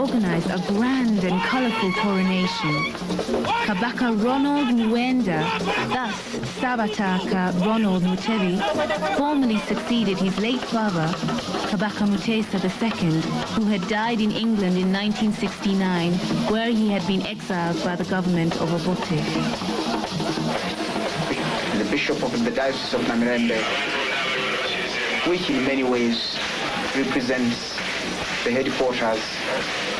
organized a grand and colorful coronation. Kabaka Muwenda, thus Sabataka Ronald Mutebi, formally succeeded his late father, Kabaka Mutesa II, who had died in England in 1969, where he had been exiled by the government of Obote. The Bishop of the Diocese of Namirembe, which in many ways represents the headquarters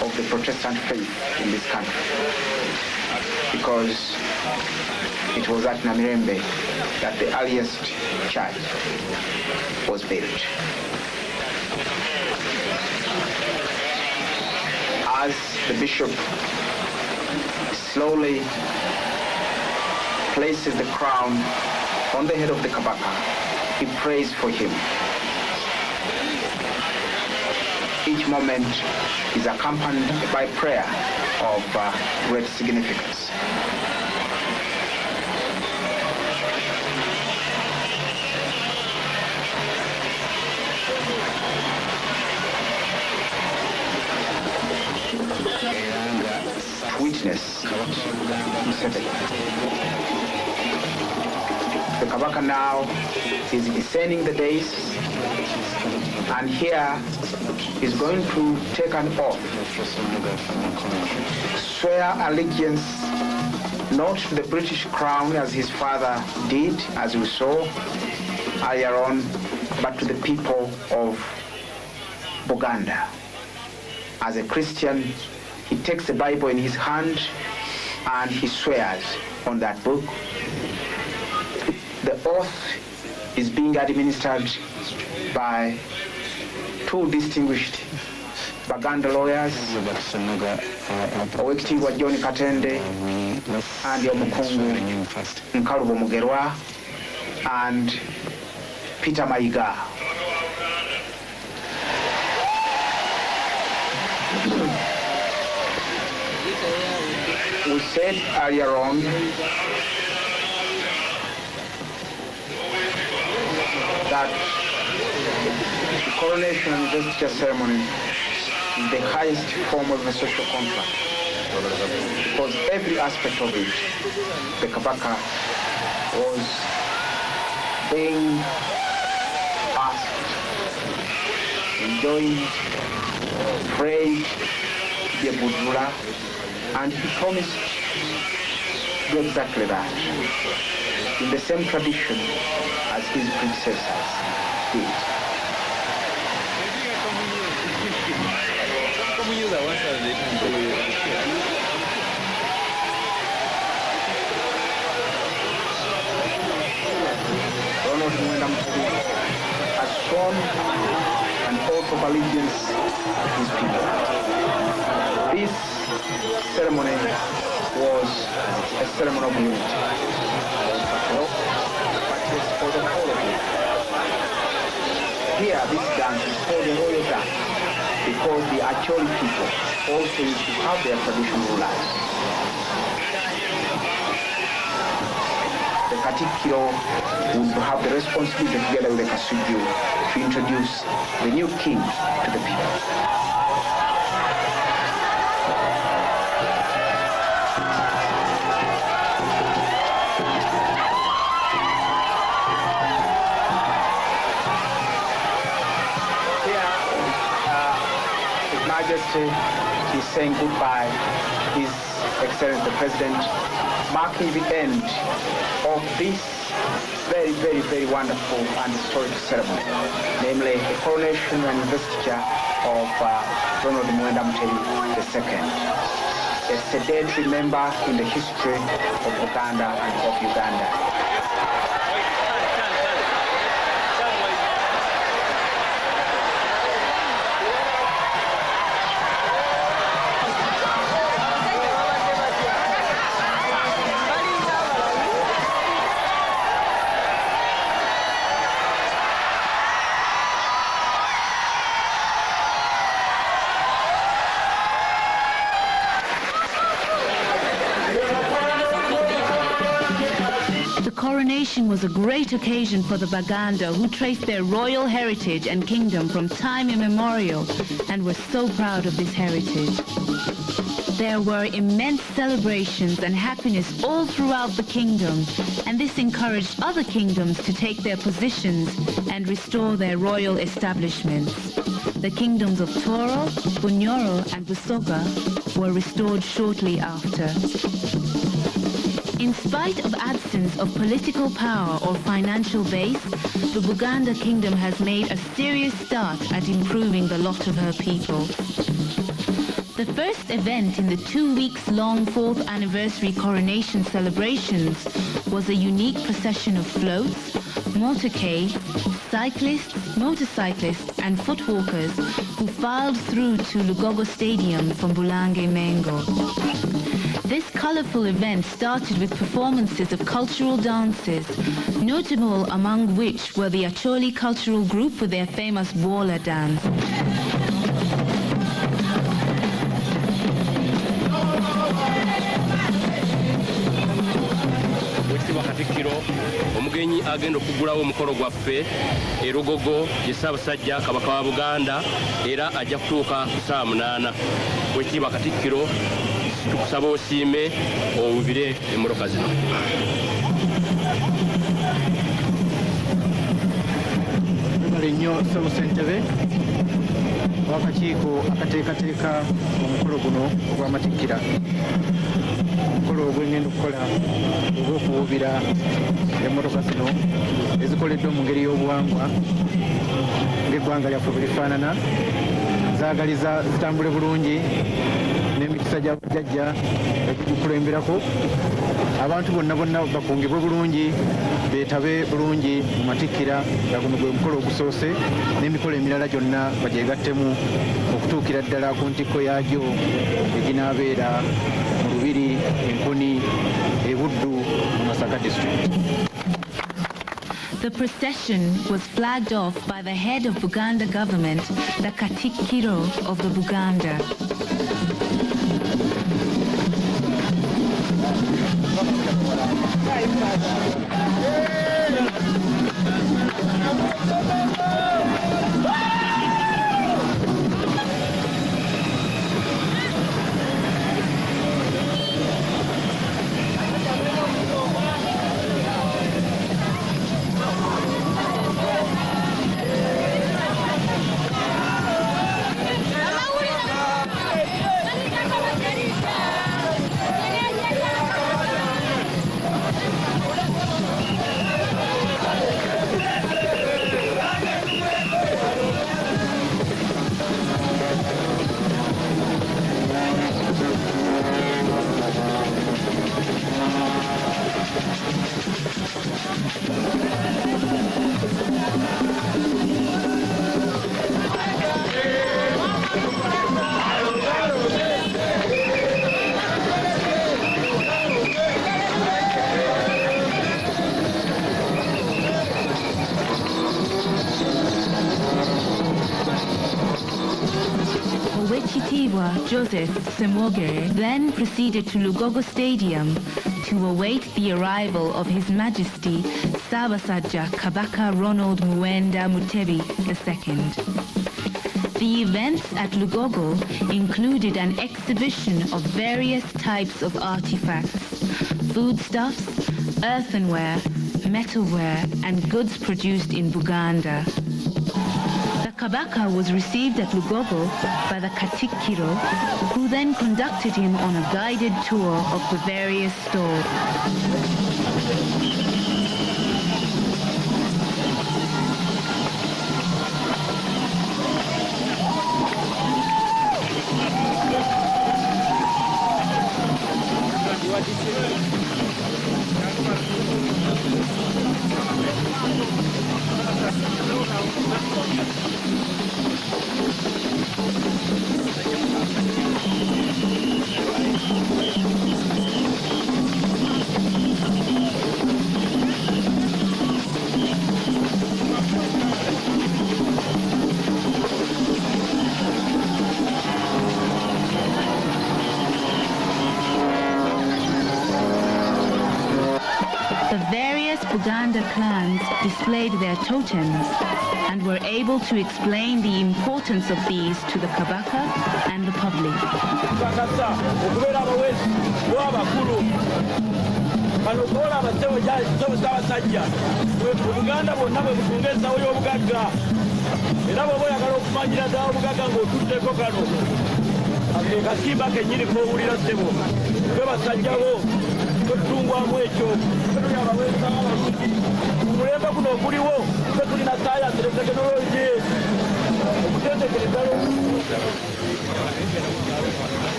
of the Protestant faith in this country, because it was at Namirembe that the earliest church was built. As the bishop slowly places the crown on the head of the Kabaka, he prays for him. Each moment is accompanied by prayer of great significance. Witness the Kabaka now is descending the days, and here is going to take an oath, swear allegiance not to the British crown as his father did, as we saw earlier on, but to the people of Buganda. As a Christian, he takes the Bible in his hand and he swears on that book. The oath is being administered by two distinguished Baganda lawyers, Owekitiibwa John Katende and Omukungu Nkalubo Mugerwa and Peter Mayiga. We said earlier on that the coronation and investiture ceremony is the highest form of a social contract, because every aspect of it, the Kabaka was being asked, enjoined, prayed, be a good ruler, and he promised to do exactly that, in the same tradition as his predecessors did. Ronald Muwenda Mutebi has sworn an oath of allegiance to his people. This ceremony was a ceremony of unity. But it's for the whole of you. Here, this dance is called the royal dance, because the Acholi people also used to have their traditional rulers. The Katikiro would have the responsibility, together with the Kasuju, to introduce the new king to the people. Majesty is saying goodbye to His Excellency the President, marking the end of this very, very, very wonderful and historic ceremony, namely the coronation and investiture of Ronald Muwenda Mutebi II, a sedentary member in the history of Uganda and of Uganda. The coronation was a great occasion for the Baganda, who traced their royal heritage and kingdom from time immemorial and were so proud of this heritage. There were immense celebrations and happiness all throughout the kingdom, and this encouraged other kingdoms to take their positions and restore their royal establishments. The kingdoms of Toro, Bunyoro and Busoga were restored shortly after. In spite of absence of political power or financial base, the Buganda kingdom has made a serious start at improving the lot of her people. The first event in the 2 weeks long 4th anniversary coronation celebrations was a unique procession of floats, motorcades, cyclists, motorcyclists and footwalkers who filed through to Lugogo Stadium from Bulange Mengo. This colorful event started with performances of cultural dances, notable among which were the Acholi cultural group with their famous Bola dance. Omugenyi agenda okugulawo omukolo gwaffe e Lugogo ye Ssaabasajja Kabaka wa Buganda era ajja kutuuka ku saa 8. Weekitiibwa Katikkiro, tukusaba osiime owubire emmoloka zino. Nnyo Ssabasentebe w'akakiiko akateekateeka omukolo guno ogw'amatikkira. Omukolo ogw'engenda okukola ogw'okuwubira emmotoka zino ezikoleddwa mu ngeri y'obuwangwa ng'eggwanga lyaffe bwe lifaanana, zaagaliza zitambule bulungi n'emikisa gya bujjajja egikulemberako. Abantu bonna bakungibwe bulungi, beetabe bulungi mu matikkira nga guno gwe mukolo ogusoose, n'emikolo emirala gyonna bagyegattemu okutuukira ddala ku ntikko yaagyo eginaabeera mu Lubiri, Enkoni, Buddu mu Masaka district. The procession was flagged off by the head of Buganda government, the Katikkiro of the Buganda. Joseph Semwogere then proceeded to Lugogo Stadium to await the arrival of His Majesty Ssaabasajja Kabaka Muwenda Mutebi II. The events at Lugogo included an exhibition of various types of artifacts, foodstuffs, earthenware, metalware, and goods produced in Buganda. Kabaka was received at Lugogo by the Katikkiro, who then conducted him on a guided tour of the various stores. Buganda clans displayed their totems and were able to explain the importance of these to the Kabaka and the public.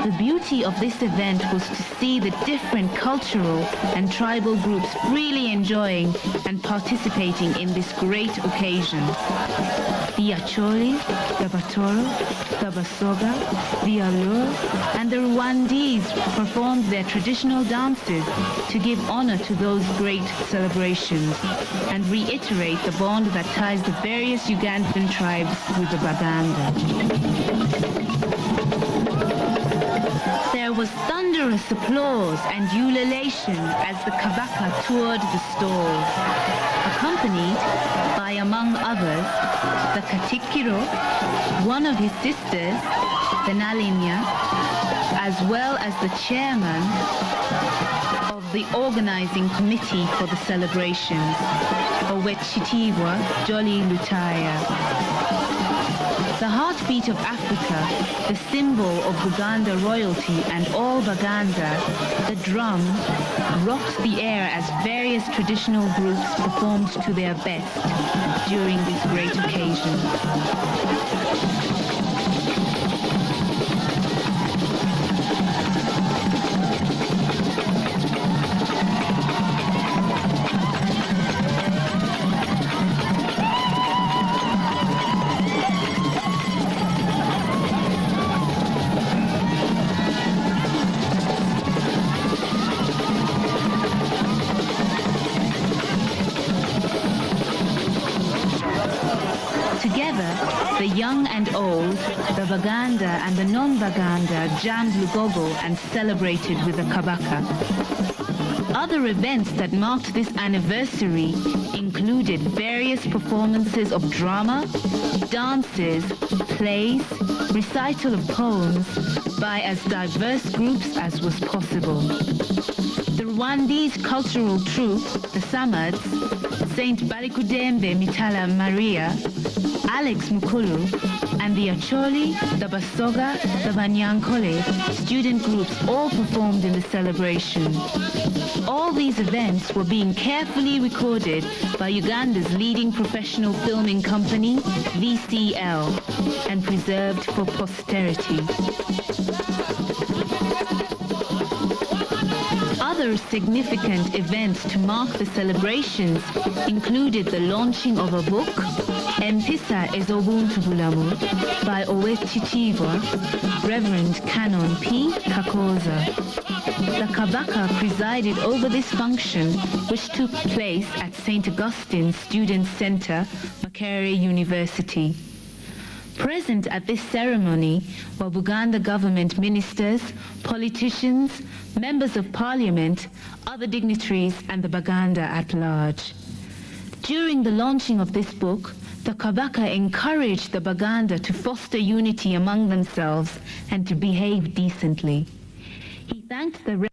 The beauty of this event was to see the different cultural and tribal groups really enjoying and participating in this great occasion. The Acholi, the Batoro, the Basoga, the Alur, and the Rwandese performed their traditional dances to give honor to those great celebrations and reiterate the bond that ties the various Ugandan tribes with the Baganda. There was thunderous applause and ululation as the Kabaka toured the stalls, accompanied by, among others, the Katikiro, one of his sisters, the Nalinya, as well as the chairman of the organizing committee for the celebrations, Owechitibwa Jolly Lutaya. The heartbeat of Africa, the symbol of Buganda royalty and all Baganda, the drum, rocked the air as various traditional groups performed to their best during this great occasion. Together, the young and old, the Baganda and the non-Baganda jammed Lugogo and celebrated with the Kabaka. Other events that marked this anniversary included various performances of drama, dances, plays, recital of poems by as diverse groups as was possible. The Rwandese cultural troupe, the Samads, Saint Balikudembe Mitala Maria, Alex Mukulu, and the Acholi, the Basoga, the Banyankole student groups all performed in the celebration. All these events were being carefully recorded by Uganda's leading professional filming company, VCL, and preserved for posterity. Other significant events to mark the celebrations included the launching of a book, Empisa Ezobuntu Bulamu, by Owechitibwa, Reverend Canon P. Kakoza. The Kabaka presided over this function, which took place at St. Augustine's Student Center, Makerere University. Present at this ceremony were Buganda government ministers, politicians, members of parliament, other dignitaries, and the Baganda at large. During the launching of this book, the Kabaka encouraged the Baganda to foster unity among themselves and to behave decently. He thanked the